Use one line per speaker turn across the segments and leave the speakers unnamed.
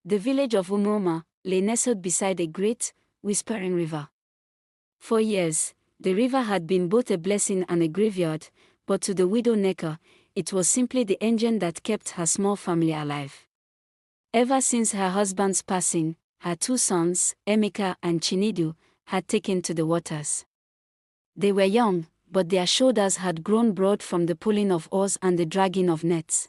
The village of Umuoma lay nestled beside a great, whispering river. For years, the river had been both a blessing and a graveyard, but to the widow Nneka, it was simply the engine that kept her small family alive. Ever since her husband's passing, her two sons, Emeka and Chinedu, had taken to the waters. They were young, but their shoulders had grown broad from the pulling of oars and the dragging of nets.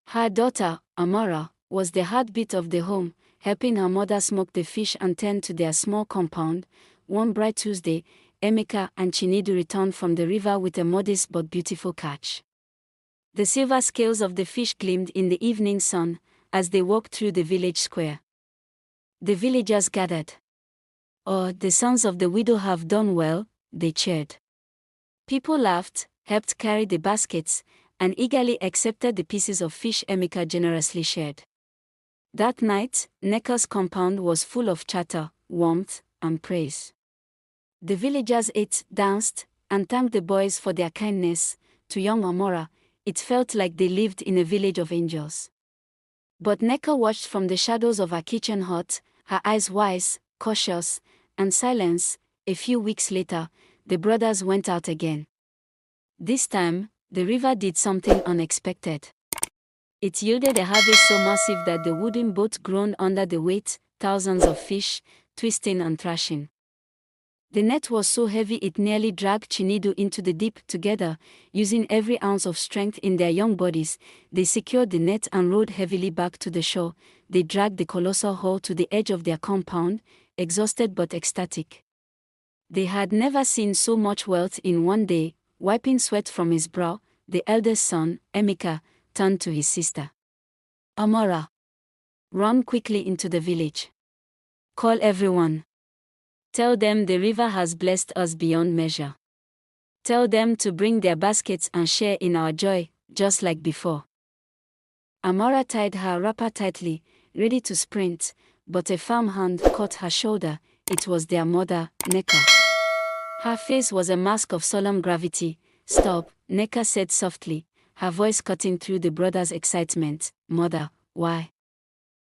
Her daughter, Amara, was the heartbeat of the home, helping her mother smoke the fish and tend to their small compound. One bright Tuesday, Emeka and Chinedu returned from the river with a modest but beautiful catch. The silver scales of the fish gleamed in the evening sun as they walked through the village square. The villagers gathered. "Oh, the sons of the widow have done well," they cheered. People laughed, helped carry the baskets, and eagerly accepted the pieces of fish Emeka generously shared. That night, Nneka's compound was full of chatter, warmth, and praise. The villagers ate, danced, and thanked the boys for their kindness. To young Amara, it felt like they lived in a village of angels. But Nneka watched from the shadows of her kitchen hut, her eyes wise, cautious, and silent. A few weeks later, the brothers went out again. This time, the river did something unexpected. It yielded a harvest so massive that the wooden boat groaned under the weight, thousands of fish, twisting and thrashing. The net was so heavy it nearly dragged Chinedu into the deep. Together, using every ounce of strength in their young bodies, they secured the net and rowed heavily back to the shore. They dragged the colossal hull to the edge of their compound, exhausted but ecstatic. They had never seen so much wealth in one day. Wiping sweat from his brow, the eldest son, Emeka, turned to his sister. "Amara, run quickly into the village. Call everyone. Tell them the river has blessed us beyond measure. Tell them to bring their baskets and share in our joy, just like before." Amara tied her wrapper tightly, ready to sprint, but a firm hand caught her shoulder. It was their mother, Nneka. Her face was a mask of solemn gravity. "Stop," Nneka said softly, her voice cutting through the brothers' excitement. "Mother, why?"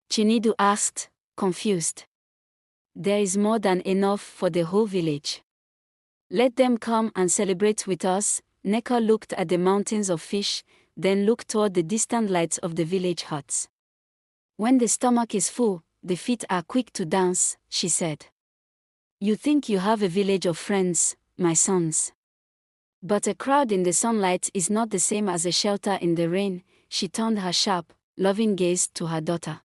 Chinedu asked, confused. "There is more than enough for the whole village. Let them come and celebrate with us." Nneka looked at the mountains of fish, then looked toward the distant lights of the village huts. "When the stomach is full, the feet are quick to dance," she said. "You think you have a village of friends, my sons. But a crowd in the sunlight is not the same as a shelter in the rain." She turned her sharp, loving gaze to her daughter.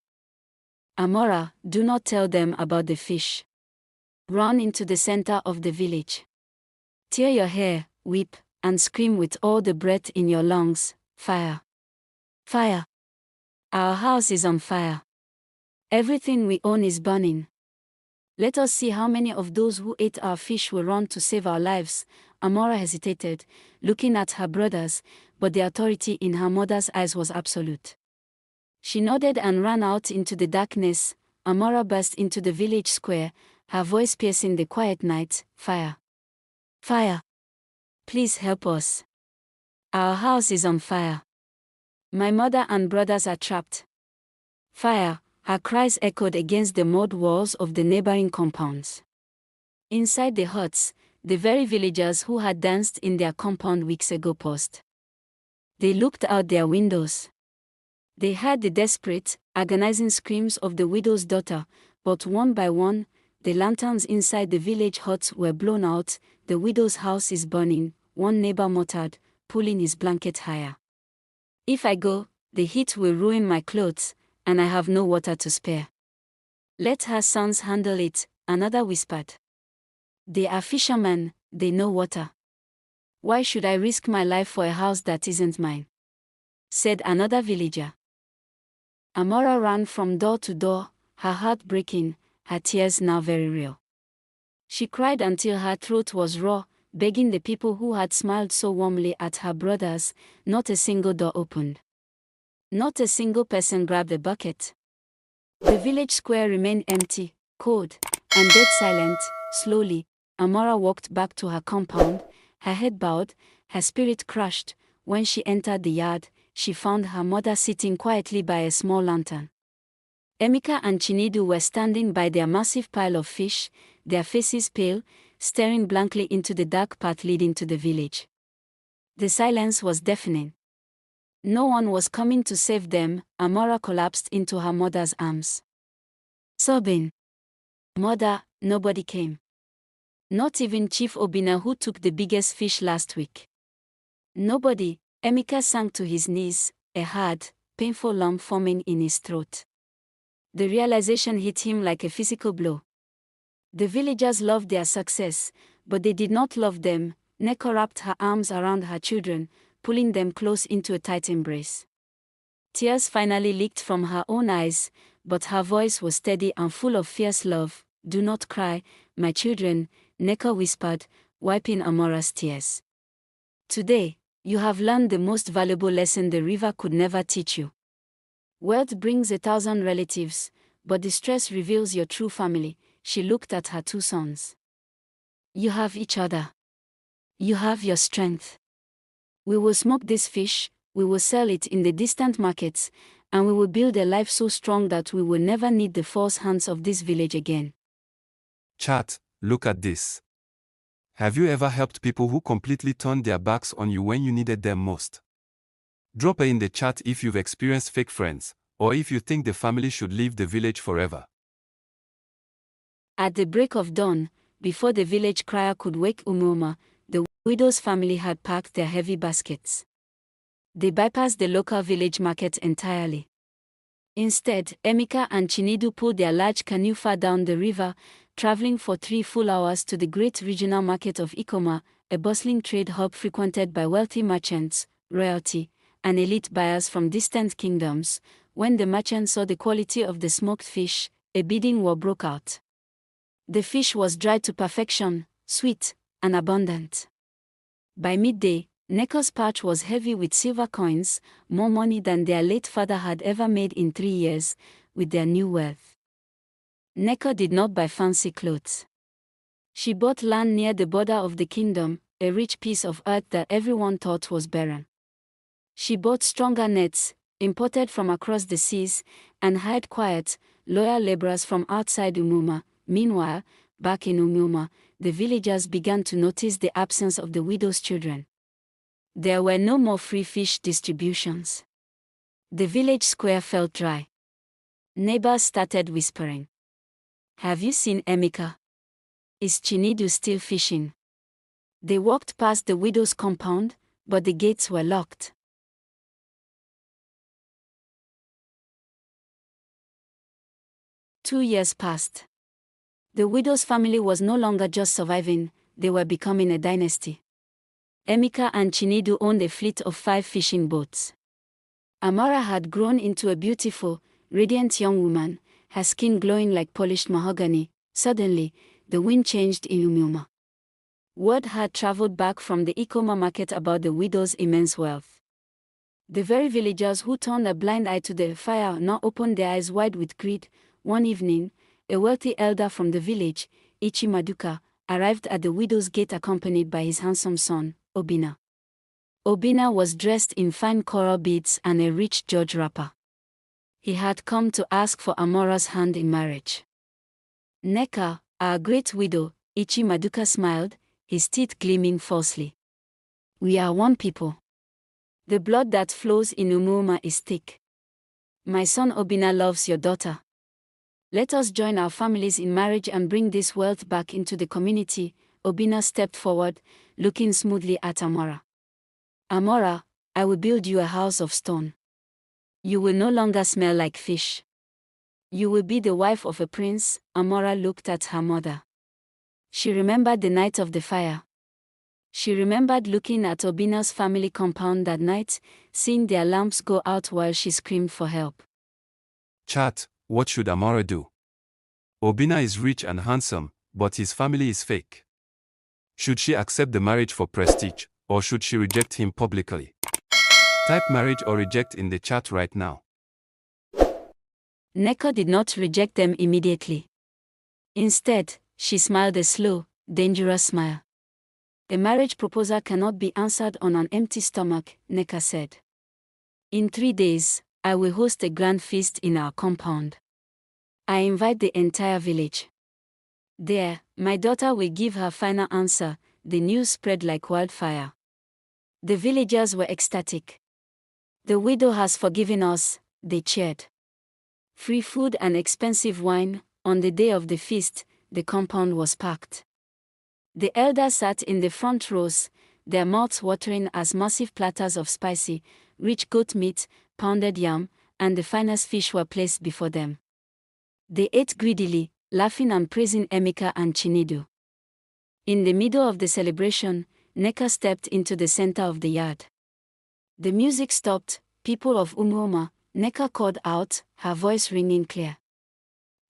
"Amara, do not tell them about the fish. Run into the center of the village. Tear your hair, weep, and scream with all the breath in your lungs. Fire! Fire! Our house is on fire. Everything we own is burning. Let us see how many of those who ate our fish will run to save our lives." Amara hesitated, looking at her brothers, but the authority in her mother's eyes was absolute. She nodded and ran out into the darkness. Amara burst into the village square, her voice piercing the quiet night. "Fire! Fire! Please help us. Our house is on fire. My mother and brothers are trapped. Fire!" Her cries echoed against the mud walls of the neighboring compounds. Inside the huts, the very villagers who had danced in their compound weeks ago paused. They looked out their windows. They heard the desperate, agonizing screams of the widow's daughter, but one by one, the lanterns inside the village huts were blown out. "The widow's house is burning," one neighbor muttered, pulling his blanket higher. "If I go, the heat will ruin my clothes, and I have no water to spare." "Let her sons handle it," another whispered. "They are fishermen, they know water. Why should I risk my life for a house that isn't mine?" said another villager. Amara ran from door to door, her heart breaking, her tears now very real. She cried until her throat was raw, begging the people who had smiled so warmly at her brothers. Not a single door opened. Not a single person grabbed a bucket. The village square remained empty, cold, and dead silent. Slowly, Amara walked back to her compound, her head bowed, her spirit crushed. When she entered the yard, she found her mother sitting quietly by a small lantern. Emeka and Chinedu were standing by their massive pile of fish, their faces pale, staring blankly into the dark path leading to the village. The silence was deafening. No one was coming to save them. Amara collapsed into her mother's arms, sobbing. "Mother, nobody came. Not even Chief Obina, who took the biggest fish last week. Nobody." Emeka sank to his knees, a hard, painful lump forming in his throat. The realization hit him like a physical blow. The villagers loved their success, but they did not love them. Nneka wrapped her arms around her children, pulling them close into a tight embrace. Tears finally leaked from her own eyes, but her voice was steady and full of fierce love. "Do not cry, my children," Nneka whispered, wiping Amara's tears. "Today, you have learned the most valuable lesson the river could never teach you. Wealth brings 1,000 relatives, but distress reveals your true family." She looked at her two sons. "You have each other. You have your strength. We will smoke this fish, we will sell it in the distant markets, and we will build a life so strong that we will never need the false hands of this village again."
Chat, look at this. Have you ever helped people who completely turned their backs on you when you needed them most? Drop a in the chat if you've experienced fake friends, or if you think the family should leave the village forever.
At the break of dawn, before the village crier could wake Umuoma, the widow's family had packed their heavy baskets. They bypassed the local village market entirely. Instead, Emeka and Chinedu pulled their large canoe far down the river, traveling for 3 full hours to the great regional market of Ikoma, a bustling trade hub frequented by wealthy merchants, royalty, and elite buyers from distant kingdoms. When the merchants saw the quality of the smoked fish, a bidding war broke out. The fish was dried to perfection, sweet, and abundant. By midday, Nneka's pouch was heavy with silver coins, more money than their late father had ever made in 3 years, with their new wealth. Nneka did not buy fancy clothes. She bought land near the border of the kingdom, a rich piece of earth that everyone thought was barren. She bought stronger nets, imported from across the seas, and hired quiet, loyal laborers from outside Umuoma. Meanwhile, back in Umuoma, the villagers began to notice the absence of the widow's children. There were no more free fish distributions. The village square felt dry. Neighbors started whispering. "Have you seen Emeka? Is Chinedu still fishing?" They walked past the widow's compound, but the gates were locked. 2 years passed. The widow's family was no longer just surviving, they were becoming a dynasty. Emeka and Chinedu owned a fleet of 5 fishing boats. Amara had grown into a beautiful, radiant young woman, her skin glowing like polished mahogany. Suddenly, the wind changed in Umuoma. Word had traveled back from the Ikoma market about the widow's immense wealth. The very villagers who turned a blind eye to the fire now opened their eyes wide with greed. One evening, a wealthy elder from the village, Maduka, arrived at the widow's gate accompanied by his handsome son, Obina. Obina was dressed in fine coral beads and a rich George wrapper. He had come to ask for Amara's hand in marriage. "Nneka, our great widow," Maduka smiled, his teeth gleaming falsely. "We are one people. The blood that flows in Umuoma is thick. My son Obina loves your daughter. Let us join our families in marriage and bring this wealth back into the community." Obina stepped forward, looking smoothly at Amara. "Amara, I will build you a house of stone. You will no longer smell like fish. You will be the wife of a prince." Amara looked at her mother. She remembered the night of the fire. She remembered looking at Obina's family compound that night, seeing their lamps go out while she screamed for help.
Chat, what should Amara do? Obina is rich and handsome, but his family is fake. Should she accept the marriage for prestige, or should she reject him publicly? Type marriage or reject in the chat right now.
Nneka did not reject them immediately. Instead, she smiled a slow, dangerous smile. "A marriage proposal cannot be answered on an empty stomach," Nneka said. "In 3 days, I will host a grand feast in our compound. I invite the entire village. There, my daughter will give her final answer. The news spread like wildfire. The villagers were ecstatic. The widow has forgiven us, they cheered. Free food and expensive wine. On the day of the feast, the compound was packed. The elders sat in the front rows, their mouths watering as massive platters of spicy, rich goat meat, pounded yam, and the finest fish were placed before them. They ate greedily, laughing and praising Emeka and Chinedu. In the middle of the celebration, Nneka stepped into the center of the yard. The music stopped. People of Umuoma, Nneka called out, her voice ringing clear.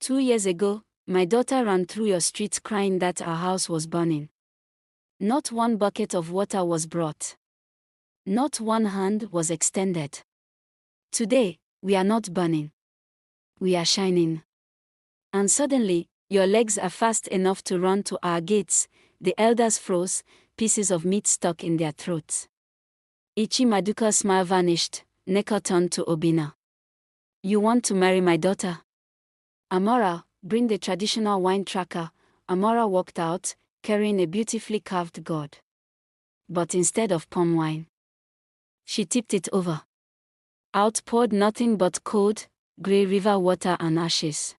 2 years ago, my daughter ran through your streets crying that our house was burning. Not one bucket of water was brought. Not one hand was extended. Today, we are not burning. We are shining. And suddenly, your legs are fast enough to run to our gates. The elders froze, pieces of meat stuck in their throats. Maduka's smile vanished. Nneka turned to Obina. You want to marry my daughter? Amara, bring the traditional wine tracker. Amara walked out, carrying a beautifully carved gourd. But instead of palm wine, she tipped it over. Out poured nothing but cold, grey river water and ashes.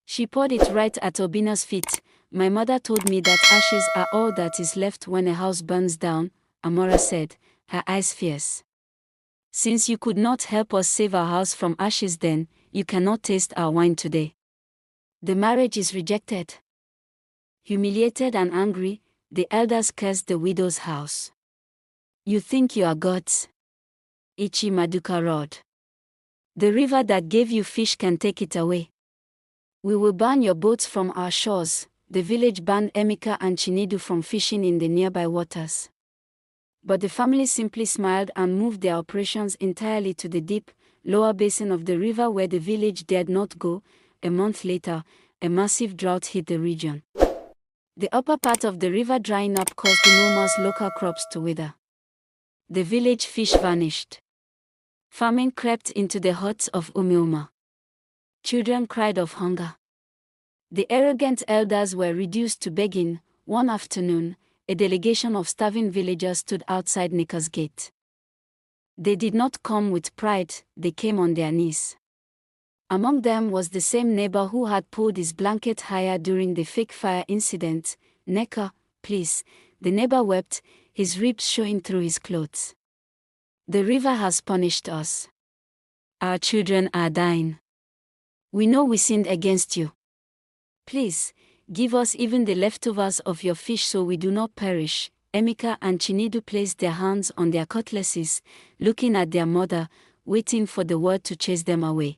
She poured it right at Obina's feet. My mother told me that ashes are all that is left when a house burns down, Amara said, her eyes fierce. Since you could not help us save our house from ashes then, you cannot taste our wine today. The marriage is rejected. Humiliated and angry, the elders cursed the widow's house. You think you are gods? Maduka roared. The river that gave you fish can take it away. We will ban your boats from our shores. The village banned Emeka and Chinedu from fishing in the nearby waters. But the family simply smiled and moved their operations entirely to the deep, lower basin of the river where the village dared not go. A month later, a massive drought hit the region. The upper part of the river drying up caused Umuoma's local crops to wither. The village fish vanished. Famine crept into the huts of Umuoma. Children cried of hunger. The arrogant elders were reduced to begging. One afternoon, a delegation of starving villagers stood outside Nneka's gate. They did not come with pride, they came on their knees. Among them was the same neighbor who had pulled his blanket higher during the fake fire incident. Nneka, please, the neighbor wept, his ribs showing through his clothes. The river has punished us. Our children are dying. We know we sinned against you. Please, give us even the leftovers of your fish so we do not perish. Emeka and Chinedu placed their hands on their cutlasses, looking at their mother, waiting for the word to chase them away.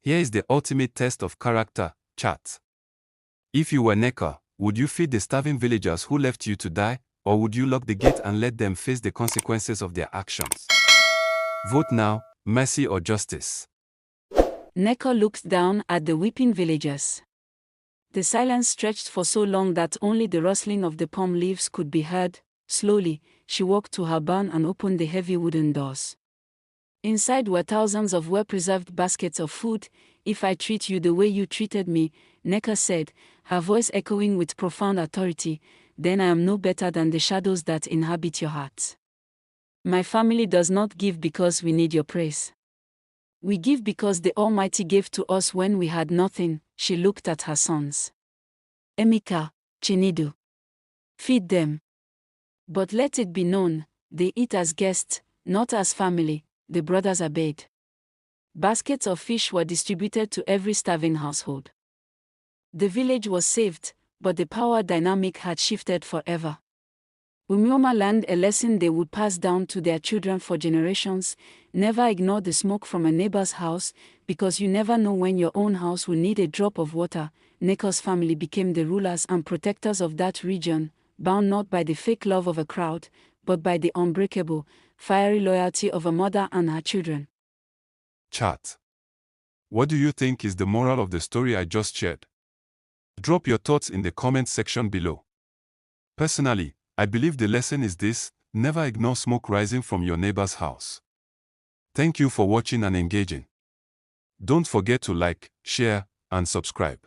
Here is the ultimate test of character, chat. If you were Nneka, would you feed the starving villagers who left you to die, or would you lock the gate and let them face the consequences of their actions? Vote now, mercy or justice.
Nneka looked down at the weeping villagers. The silence stretched for so long that only the rustling of the palm leaves could be heard. Slowly, she walked to her barn and opened the heavy wooden doors. Inside were thousands of well-preserved baskets of food. If I treat you the way you treated me, Nneka said, her voice echoing with profound authority, then I am no better than the shadows that inhabit your hearts. My family does not give because we need your praise. We give because the Almighty gave to us when we had nothing. She looked at her sons. Emeka, Chinedu. Feed them. But let it be known, they eat as guests, not as family, the brothers obeyed. Baskets of fish were distributed to every starving household. The village was saved, but the power dynamic had shifted forever. Umuoma learned a lesson they would pass down to their children for generations. Never ignore the smoke from a neighbor's house, because you never know when your own house will need a drop of water. Nneka's family became the rulers and protectors of that region, bound not by the fake love of a crowd, but by the unbreakable, fiery loyalty of a mother and her children.
Chat. What do you think is the moral of the story I just shared? Drop your thoughts in the comment section below. Personally, I believe the lesson is this: never ignore smoke rising from your neighbor's house. Thank you for watching and engaging. Don't forget to like, share, and subscribe.